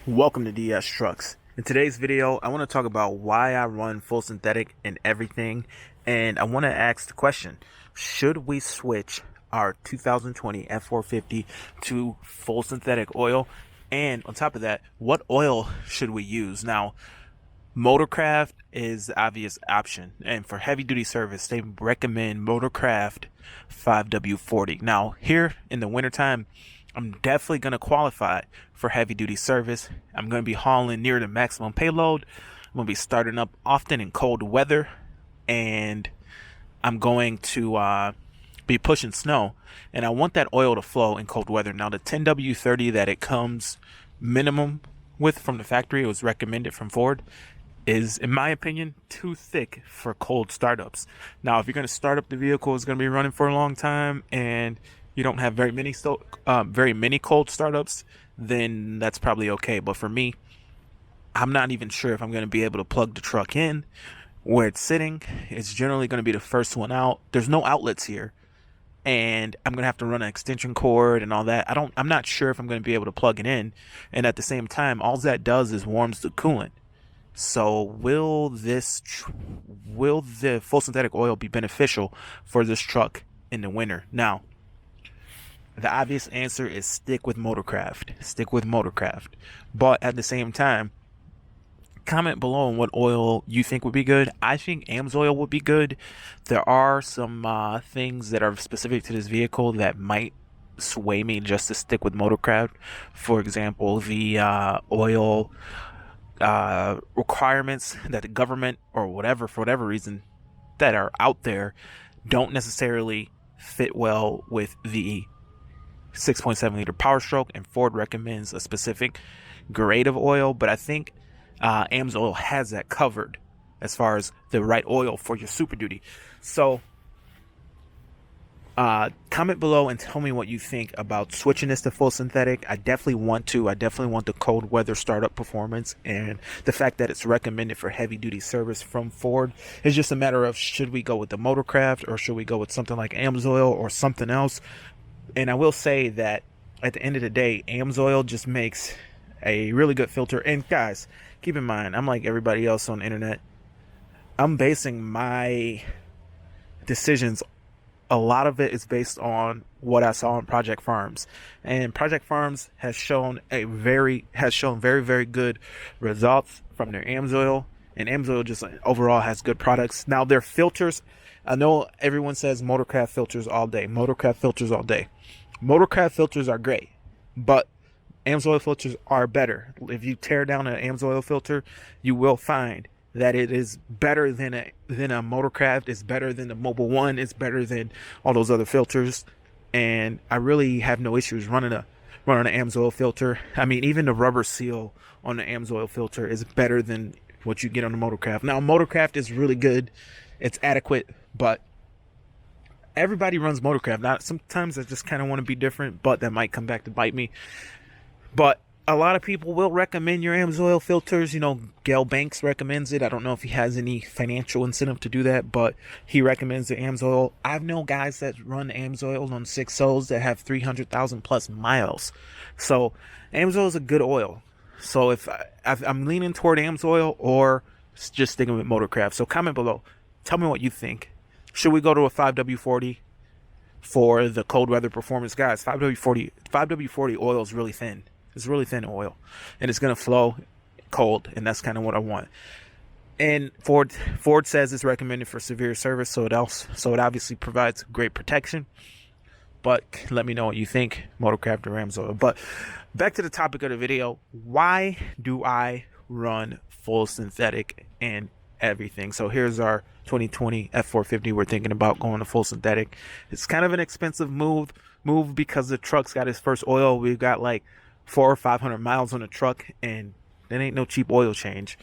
Welcome to DS Trucks. In today's video, I want to talk about why I run full synthetic in everything, and I want to ask the question, should we switch our 2020 F450 to full synthetic oil? And on top of that, what oil should we use? Now, Motorcraft is the obvious option, and for heavy duty service, they recommend Motorcraft 5W40. Now, here in the wintertime, I'm definitely going to qualify for heavy duty service. I'm going to be hauling near the maximum payload. I'm going to be starting up often in cold weather, and I'm going to be pushing snow. And I want that oil to flow in cold weather. Now, the 10W30 that it comes minimum with from the factory, it was recommended from Ford, is, in my opinion, too thick for cold startups. Now, if you're going to start up the vehicle, it's going to be running for a long time, and you don't have very many cold startups, then that's probably okay. But for me, I'm not even sure if I'm going to be able to plug the truck in where it's sitting. It's generally going to be the first one out. There's no outlets here, and I'm going to have to run an extension cord and all that. I'm not sure if I'm going to be able to plug it in. And at the same time, all that does is warms the coolant. So will the full synthetic oil be beneficial for this truck in the winter? Now, the obvious answer is stick with Motorcraft. Stick with Motorcraft. But at the same time, comment below on what oil you think would be good. I think AMSOIL would be good. There are some things that are specific to this vehicle that might sway me just to stick with Motorcraft. For example, the oil requirements that the government or whatever, for whatever reason, that are out there don't necessarily fit well with the 6.7 liter POWERSTROKE, and Ford recommends a specific grade of oil, but I think AMSOIL has that covered as far as the right oil for your Super Duty. So comment below and tell me what you think about switching this to full synthetic. I definitely want the cold weather startup performance, and the fact that it's recommended for heavy duty service from Ford. It's just a matter of, should we go with the Motorcraft or should we go with something like AMSOIL or something else? And I will say that at the end of the day, AMSOIL just makes a really good filter. And guys, keep in mind, I'm like everybody else on the internet. I'm basing my decisions, a lot of it is based on what I saw in Project Farms. And Project Farms has shown very, very good results from their AMSOIL. And AMSOIL just overall has good products. Now, their filters, I know everyone says Motorcraft filters all day. Motorcraft filters all day. Motorcraft filters are great, but AMSOIL filters are better. If you tear down an AMSOIL filter, you will find that it is better than a Motorcraft. It's better than the Mobile One. It's better than all those other filters. And I really have no issues running an AMSOIL filter. I mean, even the rubber seal on the AMSOIL filter is better than what you get on the Motorcraft. Now, Motorcraft is really good. It's adequate, but everybody runs Motorcraft. Now, sometimes I just kind of want to be different, but that might come back to bite me. But a lot of people will recommend your AMSOIL filters. You know, Gail Banks recommends it. I don't know if he has any financial incentive to do that, but he recommends the AMSOIL. I've known guys that run AMSOIL on 6.0s that have 300,000 plus miles. So AMSOIL is a good oil. So if I'm leaning toward AMSOIL or just sticking with Motorcraft. So comment below. Tell me what you think. Should we go to a 5W40 for the cold weather performance? Guys, 5W40 oil is really thin. It's really thin oil, and it's going to flow cold, and that's kind of what I want. And Ford says it's recommended for severe service, so it obviously provides great protection. But let me know what you think, Motorcraft or AMSOIL. But back to the topic of the video, why do I run full synthetic and everything? So here's our 2020 F450. We're thinking about going to full synthetic. It's kind of an expensive move because the truck's got its first oil. We've got like 400 or 500 miles on the truck, and that ain't no cheap oil change.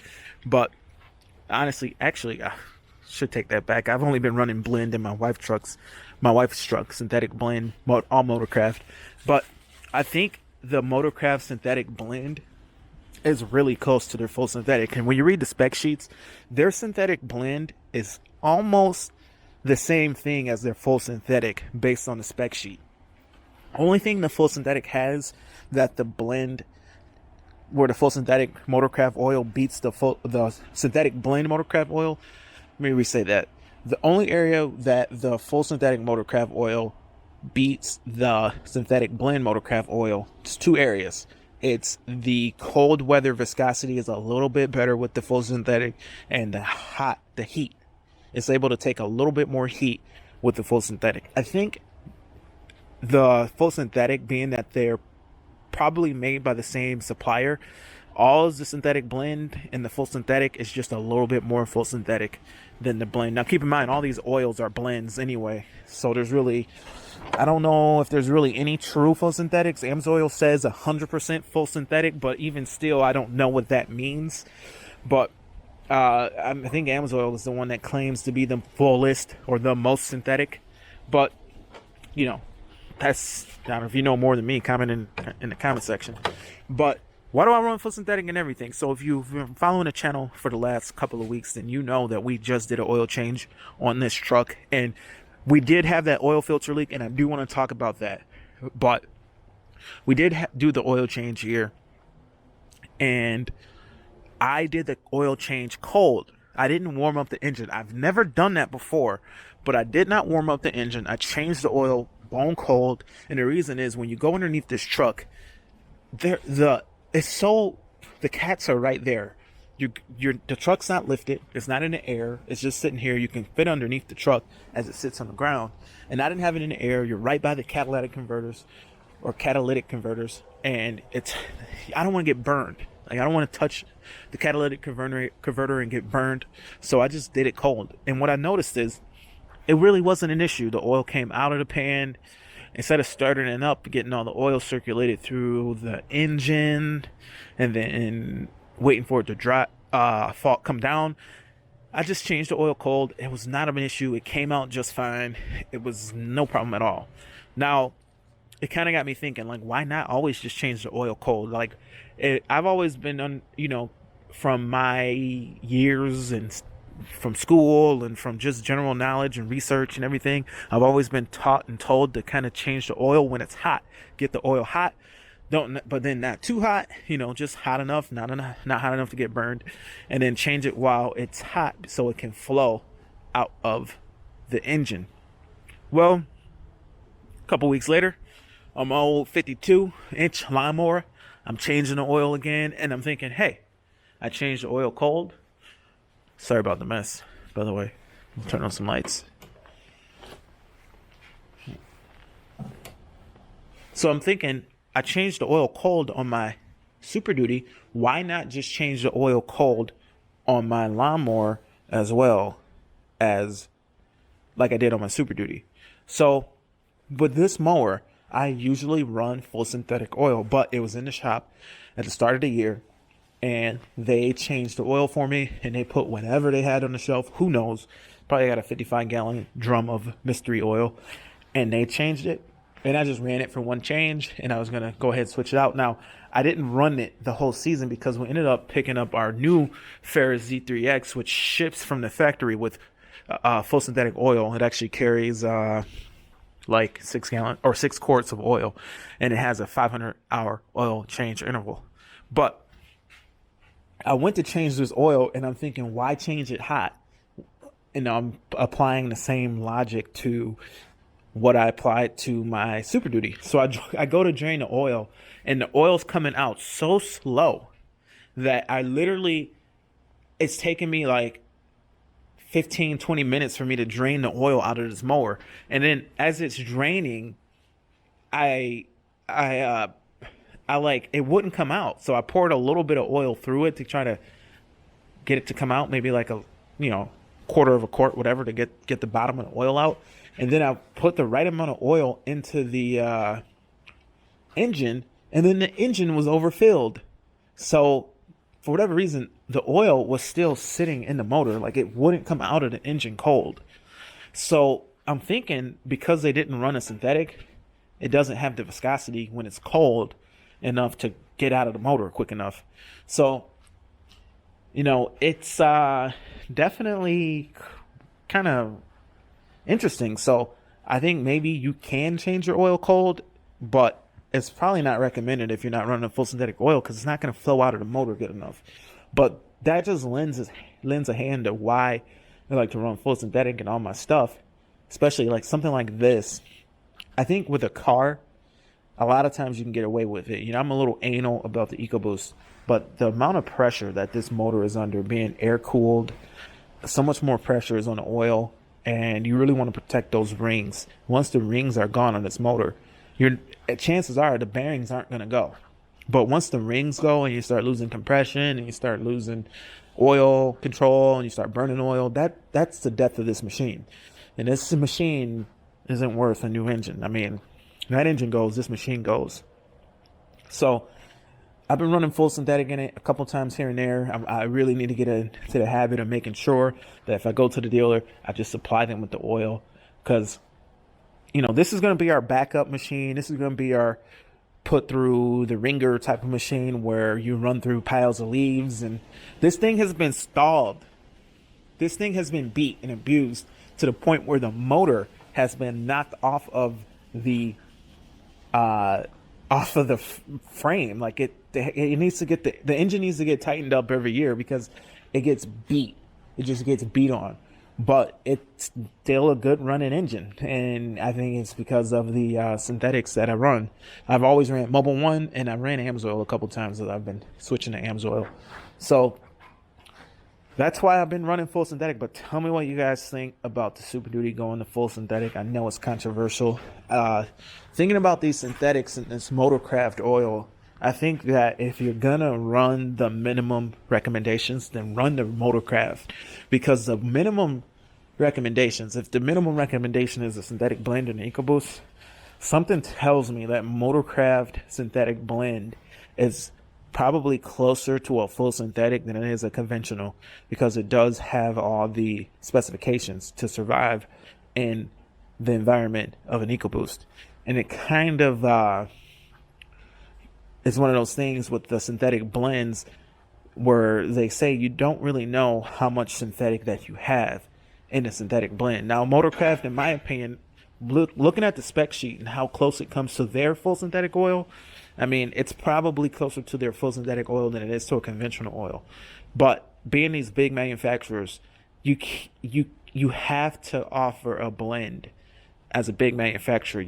But honestly, actually, I should take that back. I've only been running blend in my wife's truck, synthetic blend, all Motorcraft. But I think the Motorcraft synthetic blend is really close to their full synthetic. And when you read the spec sheets, their synthetic blend is almost the same thing as their full synthetic based on the spec sheet. Only thing the full synthetic has that the blend where the full synthetic motorcraft oil beats the synthetic blend motorcraft oil. Let me re-say that. The only area that the full synthetic motorcraft oil beats the synthetic blend motorcraft oil, it's two areas. It's the cold weather viscosity is a little bit better with the full synthetic, and the heat. It's able to take a little bit more heat with the full synthetic. I think the full synthetic, being that they're probably made by the same supplier, all is the synthetic blend, and the full synthetic is just a little bit more full synthetic than the blend. Now keep in mind, all these oils are blends anyway, so I don't know if there's really any true full synthetics. AMSOIL says 100% full synthetic, but even still, I don't know what that means. But I think AMSOIL is the one that claims to be the fullest or the most synthetic. But, that's, I don't know if you know more than me, comment in the comment section. But why do I run full synthetic and everything? So if you've been following the channel for the last couple of weeks, then you know that we just did an oil change on this truck, and we did have that oil filter leak, and I do want to talk about that. But we did do the oil change here, and I did the oil change cold. I didn't warm up the engine. I've never done that before, but I did not warm up the engine. I changed the oil bone cold, and the reason is when you go underneath this truck, the cats are right there. The truck's not lifted. It's not in the air. It's just sitting here. You can fit underneath the truck as it sits on the ground. And I didn't have it in the air. You're right by the catalytic converters, and I don't want to get burned. Like, I don't want to touch the catalytic converter and get burned. So I just did it cold. And what I noticed is it really wasn't an issue. The oil came out of the pan. Instead of starting it up, getting all the oil circulated through the engine, and then waiting for it to dry, come down, I just changed the oil cold. It was not an issue. It came out just fine. It was no problem at all. Now, it kind of got me thinking, like, why not always just change the oil cold? Like, I've always been, from my years and from school and from just general knowledge and research and everything, I've always been taught and told to kind of change the oil when it's hot. Get the oil hot, but then not too hot, just hot enough, not hot enough to get burned, and then change it while it's hot so it can flow out of the engine. Well, a couple weeks later, on my old 52-inch lawnmower, I'm changing the oil again, and I'm thinking, hey, I changed the oil cold. Sorry about the mess, by the way. I'll turn on some lights. So I'm thinking, I changed the oil cold on my Super Duty. Why not just change the oil cold on my lawnmower as well as like I did on my Super Duty? So with this mower, I usually run full synthetic oil, but it was in the shop at the start of the year, and they changed the oil for me, and they put whatever they had on the shelf. Who knows? Probably got a 55-gallon drum of mystery oil, and they changed it. And I just ran it for one change, and I was going to go ahead and switch it out. Now, I didn't run it the whole season because we ended up picking up our new Ferris Z3X, which ships from the factory with full synthetic oil. It actually carries like 6 quarts of oil, and it has a 500-hour oil change interval. But I went to change this oil, and I'm thinking, why change it hot? And I'm applying the same logic to what I applied to my Super Duty. So I go to drain the oil, and the oil's coming out so slow that it's taking me like 15, 20 minutes for me to drain the oil out of this mower. And then as it's draining, I it wouldn't come out. So I poured a little bit of oil through it to try to get it to come out, maybe like a, quarter of a quart, whatever, to get the bottom of the oil out. And then I put the right amount of oil into the engine, and then the engine was overfilled. So for whatever reason, the oil was still sitting in the motor, like it wouldn't come out of the engine cold. So I'm thinking, because they didn't run a synthetic, it doesn't have the viscosity when it's cold enough to get out of the motor quick enough. So, it's definitely kind of interesting. So I think maybe you can change your oil cold, but it's probably not recommended if you're not running a full synthetic oil, because it's not going to flow out of the motor good enough. But that just lends a hand to why I like to run full synthetic and all my stuff, especially like something like this. I think with a car, a lot of times you can get away with it. You know, I'm a little anal about the EcoBoost, but the amount of pressure that this motor is under, being air cooled, so much more pressure is on the oil, and you really want to protect those rings. Once the rings are gone on this motor, chances are the bearings aren't going to go. But once the rings go and you start losing compression and you start losing oil control and you start burning oil, that's the death of this machine. And this machine isn't worth a new engine. I mean, that engine goes, this machine goes. So I've been running full synthetic in it a couple times here and there. I really need to get into the habit of making sure that if I go to the dealer, I just supply them with the oil, because, you know, this is going to be our backup machine. This is going to be our put through the ringer type of machine where you run through piles of leaves. And this thing has been stalled. This thing has been beat and abused to the point where the motor has been knocked off of the frame. Like it needs to get the engine needs to get tightened up every year because it gets beat. It just gets beat on. But it's still a good running engine, and I think it's because of the synthetics that I run. I've always ran Mobil 1, and I ran AMSOIL a couple times that I've been switching to AMSOIL. So that's why I've been running full synthetic. But tell me what you guys think about the Super Duty going to full synthetic. I know it's controversial. Thinking about these synthetics and this Motorcraft oil, I think that if you're gonna run the minimum recommendations, then run the Motorcraft, because the minimum recommendations, if the minimum recommendation is a synthetic blend and an EcoBoost, something tells me that Motorcraft synthetic blend is probably closer to a full synthetic than it is a conventional, because it does have all the specifications to survive in the environment of an EcoBoost. And it kind of it's one of those things with the synthetic blends where they say you don't really know how much synthetic that you have in a synthetic blend. Now, Motorcraft, in my opinion, looking at the spec sheet and how close it comes to their full synthetic oil, I mean, it's probably closer to their full synthetic oil than it is to a conventional oil. But being these big manufacturers, you have to offer a blend as a big manufacturer.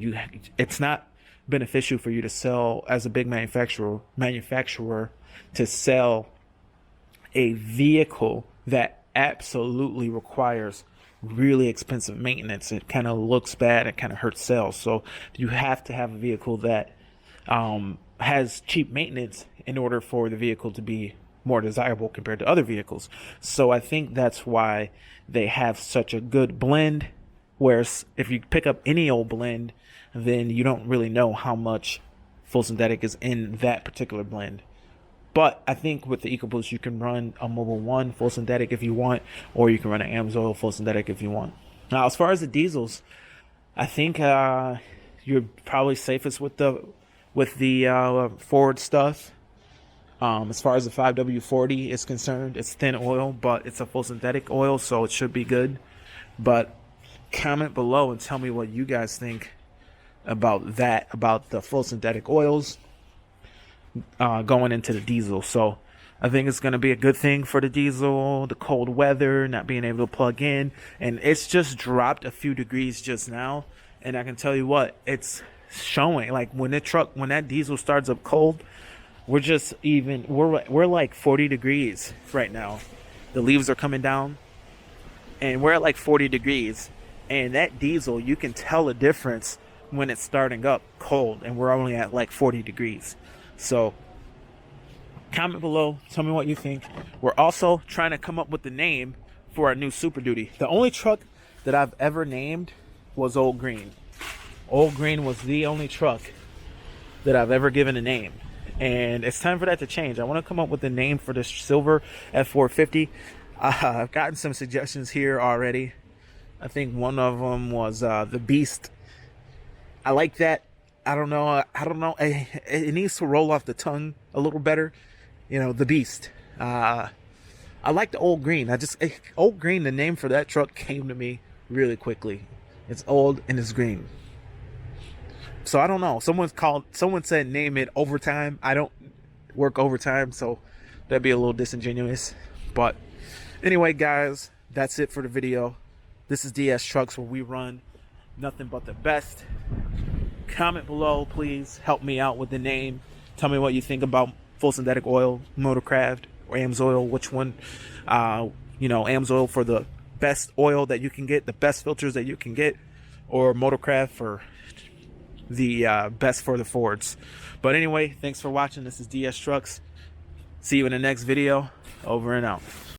It's not beneficial for you to sell as a big manufacturer to sell a vehicle that absolutely requires really expensive maintenance. It kind of looks bad. It kind of hurts sales. So you have to have a vehicle that has cheap maintenance in order for the vehicle to be more desirable compared to other vehicles. So I think that's why they have such a good blend, whereas if you pick up any old blend, then you don't really know how much full synthetic is in that particular blend. But I think with the EcoBoost, you can run a Mobil 1 full synthetic if you want, or you can run an AMSOIL full synthetic if you want. Now, as far as the diesels, I think you're probably safest with the Ford stuff. As far as the 5W40 is concerned, it's thin oil, but it's a full synthetic oil, so it should be good. But comment below and tell me what you guys think about that, about the full synthetic oils going into the diesel. So I think it's going to be a good thing for the diesel, the cold weather, not being able to plug in. And it's just dropped a few degrees just now, and I can tell you what, it's showing. Like when that diesel starts up cold, we're like 40 degrees right now. The leaves are coming down and we're at like 40 degrees, and that diesel, you can tell a difference when it's starting up cold, and we're only at like 40 degrees. So comment below, tell me what you think. We're also trying to come up with the name for our new Super Duty. The only truck that I've ever named was Old Green. Old Green was the only truck that I've ever given a name, and it's time for that to change. I want to come up with a name for this silver F450. I've gotten some suggestions here already. I think one of them was the Beast. I like that. I don't know. It needs to roll off the tongue a little better. You know, the Beast. I like the Old Green. Old Green, the name for that truck came to me really quickly. It's old and it's green. So I don't know. Someone said name it overtime. I don't work overtime, so that'd be a little disingenuous. But anyway, guys, that's it for the video. This is DS Trucks, where we run nothing but the best. Comment below, please. Help me out with the name. Tell me what you think about full synthetic oil, Motorcraft, or AMSOIL. Which one? AMSOIL for the best oil that you can get, the best filters that you can get, or Motorcraft for the best for the Fords. But anyway, thanks for watching. This is DS Trucks. See you in the next video. Over and out.